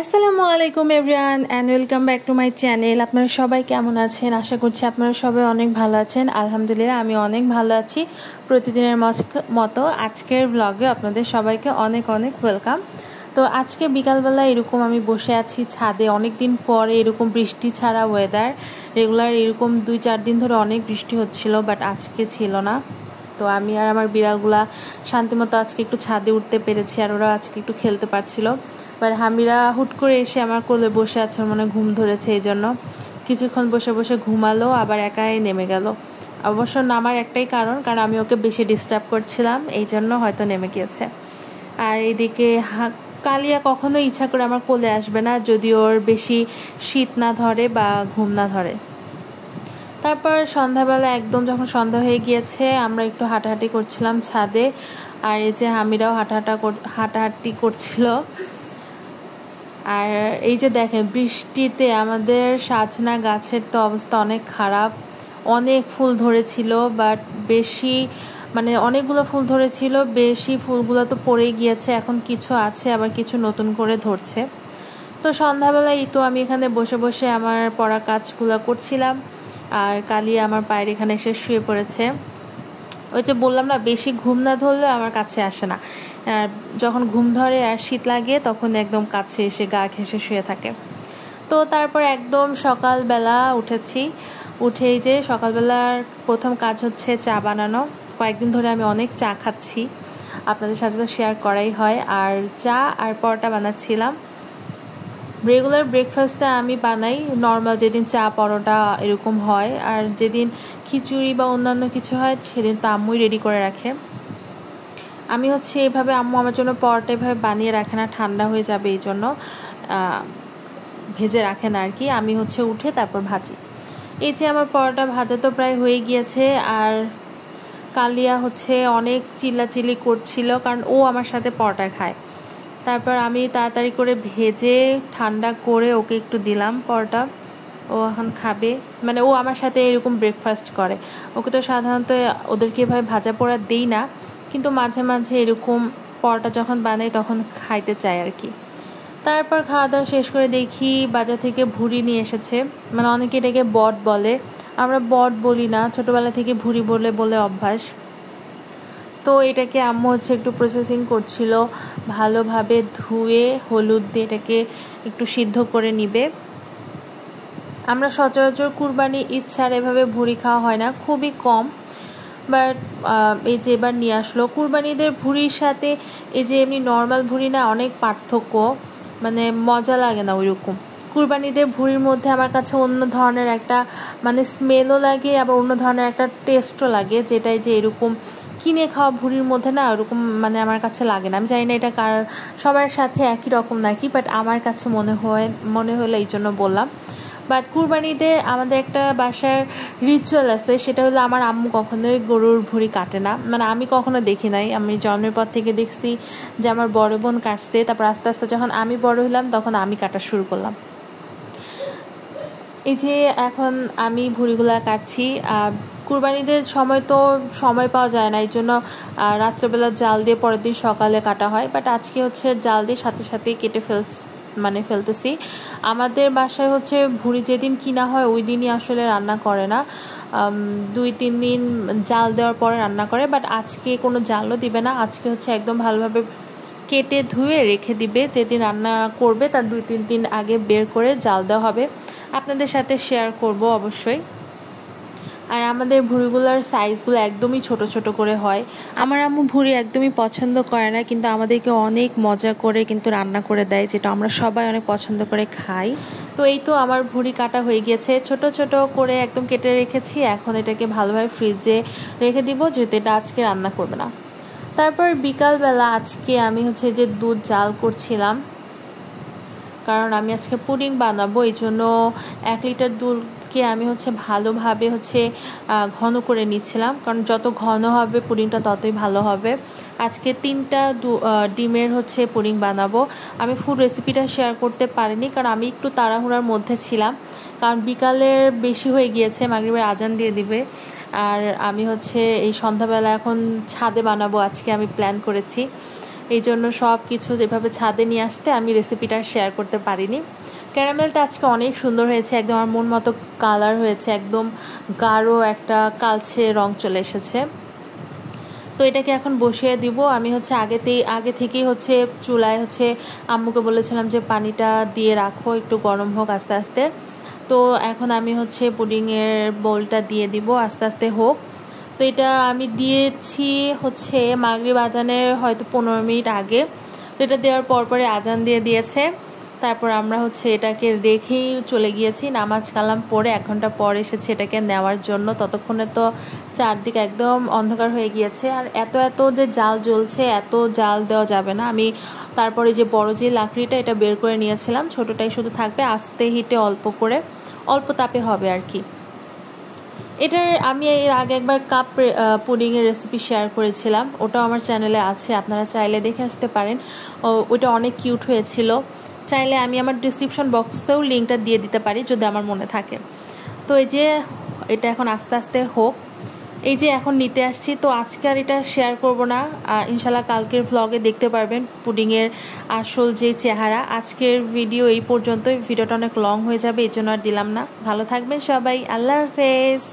আসসালামু আলাইকুম everyone and welcome back to my channel. আপনারা সবাই কেমন আছেন? আশা করছি আপনারা সবাই অনেক ভালো আছেন। আলহামদুলিল্লাহ আমি অনেক ভালো আছি। প্রতিদিনের মতো আজকের ব্লগে আপনাদের সবাইকে অনেক অনেক ওয়েলকাম। তো আজকে বিকালবেলা এরকম আমি বসে আছি ছাদে। অনেক দিন পরে এরকম বৃষ্টি ছাড়া ওয়েদার, রেগুলার এরকম 2-4 দিন ধরে অনেক বৃষ্টি হচ্ছিল, বাট আজকে ছিল না। তো আমি আর আমার বিড়ালগুলা শান্তিমতো আজকে একটু ছাদে উঠতে পেরেছি, আর ওরা আজকে একটু খেলতে পারছিল। বাট হামিরা হুট করে এসে আমার কোলে বসে আছে, মানে ঘুম ধরেছে, এই জন্য কিছুক্ষণ বসে বসে ঘুমালো, আবার একাই নেমে গেল। অবশ্য নামার একটাই কারণ আমি ওকে বেশি ডিস্টার্ব করছিলাম, এই জন্য হয়তো নেমে গিয়েছে। আর এইদিকে কালিয়া কখনো ইচ্ছা করে আমার কোলে আসবে না যদি ওর বেশি শীত না ধরে বা ঘুম না ধরে। তারপর সন্ধ্যাবেলা একদম যখন সন্ধ্যা হয়ে গিয়েছে, আমরা একটু হাঁটাহাঁটি করছিলাম ছাদে। আর এই যে হামিরাও হাঁটাহাঁটি করছিল। আর এই যে দেখেন, বৃষ্টিতে আমাদের সাজনা গাছের তো অবস্থা অনেক খারাপ। অনেক ফুল ধরেছিল, বাট বেশি অনেকগুলো ফুল ধরেছিল, বেশি ফুলগুলো তো পড়ে গিয়েছে। এখন কিছু আছে, আবার কিছু নতুন করে ধরছে। তো সন্ধ্যাবেলায় তো আমি এখানে বসে বসে আমার পড়া কাজগুলো করছিলাম, আর কালিয়া আমার পায়ের এখানে এসে শুয়ে পড়েছে। ওই যে বললাম না, বেশি ঘুম না ধরলে আমার কাছে আসে না, আর যখন ঘুম ধরে আর শীত লাগে তখন একদম কাছে এসে গা ঘেঁষে শুয়ে থাকে। তো তারপর একদম সকালবেলা উঠেছি। উঠেই যে সকালবেলার প্রথম কাজ হচ্ছে চা বানানো। কয়েকদিন ধরে আমি অনেক চা খাচ্ছি, আপনাদের সাথে তো শেয়ার করাই হয়। আর চা আর পরোটা বানাচ্ছিলাম। রেগুলার ব্রেকফাস্টে আমি বানাই নর্মাল, যেদিন চা পরোটা এরকম হয়, আর যেদিন খিচুড়ি বা অন্যান্য কিছু হয় সেদিন তো আম্মুই রেডি করে রাখে। আমি হচ্ছে এইভাবে, আম্মু আমার জন্য পরোটা এভাবে বানিয়ে রাখে না, ঠান্ডা হয়ে যাবে এই জন্য ভেজে রাখে না আর কি। আমি হচ্ছে উঠে তারপর ভাজি। এই যে আমার পরোটা ভাজা তো প্রায় হয়ে গিয়েছে। আর কালিয়া হচ্ছে অনেক চিল্লাচিল্লি করছিল, কারণ ও আমার সাথে পরোটা খায়। তারপর আমি তাড়াতাড়ি করে ভেজে ঠান্ডা করে ওকে একটু দিলাম পরোটা। ও এখন খাবে, ও আমার সাথে এরকম ব্রেকফাস্ট করে। ওকে তো সাধারণত ওদেরকে এভাবে ভাজা পোড়া দিই না, কিন্তু মাঝে মাঝে এরকম পরোটা যখন বানাই তখন খাইতে চায় আর কি। তারপর খাওয়া দাওয়া শেষ করে দেখি বাজার থেকে ভুড়ি নিয়ে এসেছে। অনেকে এটাকে বট বলে, আমরা বট বলি না, ছোটোবেলা থেকে ভুড়ি বলে বলে অভ্যাস। তো এটাকে আম্মু হচ্ছে একটু প্রসেসিং করছিল, ভালোভাবে ধুয়ে হলুদ দিয়ে এটাকে একটু সিদ্ধ করে নিবে। আমরা সচরাচর কুরবানি ঈদ ছাড়া এভাবে ভুড়ি খাওয়া হয় না, খুবই কম। বাট এই যে এবার নিয়ে আসলো কুরবানিদের ভুড়ির সাথে এই যে এমনি নর্মাল ভুড়ি না, অনেক পার্থক্য, মজা লাগে না ওইরকম। কুরবানিদের ভুড়ির মধ্যে আমার কাছে অন্য ধরনের একটা স্মেলও লাগে, আবার অন্য ধরনের একটা টেস্টও লাগে, যেটাই যে এরকম কিনে খাওয়া ভুড়ির মধ্যে না ওরকম আমার কাছে লাগে না। আমি জানি না এটা সবার সাথে একই রকম নাকি, বাট আমার কাছে মনে হলো এই জন্য বললাম। বাট কুরবানিদের আমাদের একটা বাসার রিচুয়াল আছে, সেটা হলো আমার আম্মু কখনোই গরুর ভুঁড়ি কাটে না। আমি কখনো দেখি নাই, আমি জন্মের পর থেকে দেখছি যে আমার বড় বোন কাটছে। তারপর আস্তে আস্তে যখন আমি বড় হলাম তখন আমি কাটা শুরু করলাম। এই যে এখন আমি ভুঁড়িগুলা কাটছি। কুরবানিদের সময় তো সময় পাওয়া যায় না, এই জন্য রাত্রেবেলা জাল দিয়ে পরের দিন সকালে কাটা হয়। বাট আজকে হচ্ছে জাল দিয়ে সাথে সাথেই কেটে ফেলতেছি। আমাদের বাসায় হচ্ছে ভুঁড়ি যেদিন কিনা হয় ওই দিনই আসলে রান্না করে না, 2-3 দিন জাল দেওয়ার পরে রান্না করে। বাট আজকে কোনো জালও দিবে না, আজকে হচ্ছে একদম ভালোভাবে কেটে ধুয়ে রেখে দিবে। যেদিন রান্না করবে তার 2-3 দিন আগে বের করে জাল দেওয়া হবে, আপনাদের সাথে শেয়ার করব অবশ্যই। আর আমাদের ভুঁড়িগুলোর সাইজগুলো একদমই ছোট ছোট করে হয়। আমার আম্মু ভুঁড়ি একদমই পছন্দ করে না, কিন্তু আমাদেরকে অনেক মজা করে কিন্তু রান্না করে দেয়, যেটা আমরা সবাই অনেক পছন্দ করে খাই। তো এই তো আমার ভুঁড়ি কাটা হয়ে গিয়েছে, ছোট ছোট করে একদম কেটে রেখেছি। এখন এটাকে ভালোভাবে ফ্রিজে রেখে দিব, যেহেতু এটা আজকে রান্না করবে না। তারপর বিকালবেলা আজকে আমি হচ্ছে যে দুধ জাল করছিলাম, কারণ আমি আজকে পুডিং বানাবো। এই জন্য 1 লিটার দুধকে আমি হচ্ছে ভালোভাবে ঘন করে নিচ্ছিলাম, কারণ যত ঘন হবে পুডিংটা ততই ভালো হবে। আজকে 3টা ডিমের পুডিং বানাবো। আমি ফুল রেসিপিটা শেয়ার করতে পারিনি, কারণ আমি একটু তাড়াহুড়ার মধ্যে ছিলাম, কারণ বিকালের বেশি হয়ে গিয়েছে, মাগরিবের আজান দিয়ে দিবে। আর আমি এই সন্ধ্যাবেলা এখন ছাদে বানাবো আজকে আমি প্ল্যান করেছি। এই জন্য সব কিছু যেভাবে ছাদে নিয়ে আসতে আমি রেসিপিটা শেয়ার করতে পারিনি। ক্যারামেলটা আজকে অনেক সুন্দর হয়েছে, একদম আমার মন মতো কালার হয়েছে, একদম গাঢ় একটা কালচে রং চলে এসেছে। তো এটাকে এখন বসিয়ে দিব। আমি হচ্ছে আগে থেকেই হচ্ছে চুলায় হচ্ছে আম্মুকে বলেছিলাম যে পানিটা দিয়ে রাখো, একটু গরম হোক আস্তে আস্তে। তো এখন আমি হচ্ছে পুডিংয়ের বোলটা দিয়ে দিব, আস্তে আস্তে হোক। তো এটা আমি দিয়েছি হচ্ছে মাগরিব আজানের হয়তো 15 মিনিট আগে। তো এটা দেওয়ার পরপরে আজান দিয়ে দিয়েছে। তারপর আমরা হচ্ছে এটাকে রেখেই চলে গিয়েছি, নামাজ কালাম পরে 1 ঘন্টা পর এসেছে এটাকে নেওয়ার জন্য। ততক্ষণে তো চারদিকে একদম অন্ধকার হয়ে গিয়েছে, আর এত যে জাল জ্বলছে, এত জাল দেওয়া যাবে না। আমি তারপরে যে বড় যে লাকড়িটা এটা বের করে নিয়েছিলাম, ছোটোটাই শুধু থাকবে, আস্তে হিটে অল্প তাপে হবে আর কি। এটার আমি এর আগে একবার কাপ পুডিংয়ের রেসিপি শেয়ার করেছিলাম, ওটাও আমার চ্যানেলে আছে, আপনারা চাইলে দেখে আসতে পারেন। ওটা অনেক কিউট হয়েছিল। চাইলে আমি আমার ডিসক্রিপশন বক্সেও লিঙ্কটা দিয়ে দিতে পারি যদি আমার মনে থাকে। তো এই যে এটা এখন আস্তে আস্তে হোক, এই যে এখন নিতে আসছি। তো আজকে আর এটা শেয়ার করব না, ইনশাল্লাহ কালকের ভ্লগে দেখতে পারবেন পুডিংয়ের আসল যে চেহারা। আজকের ভিডিও এই পর্যন্তই, ভিডিওটা অনেক লং হয়ে যাবে, এই জন্য আর দিলাম না। ভালো থাকবেন সবাই, আল্লাহ হাফেজ।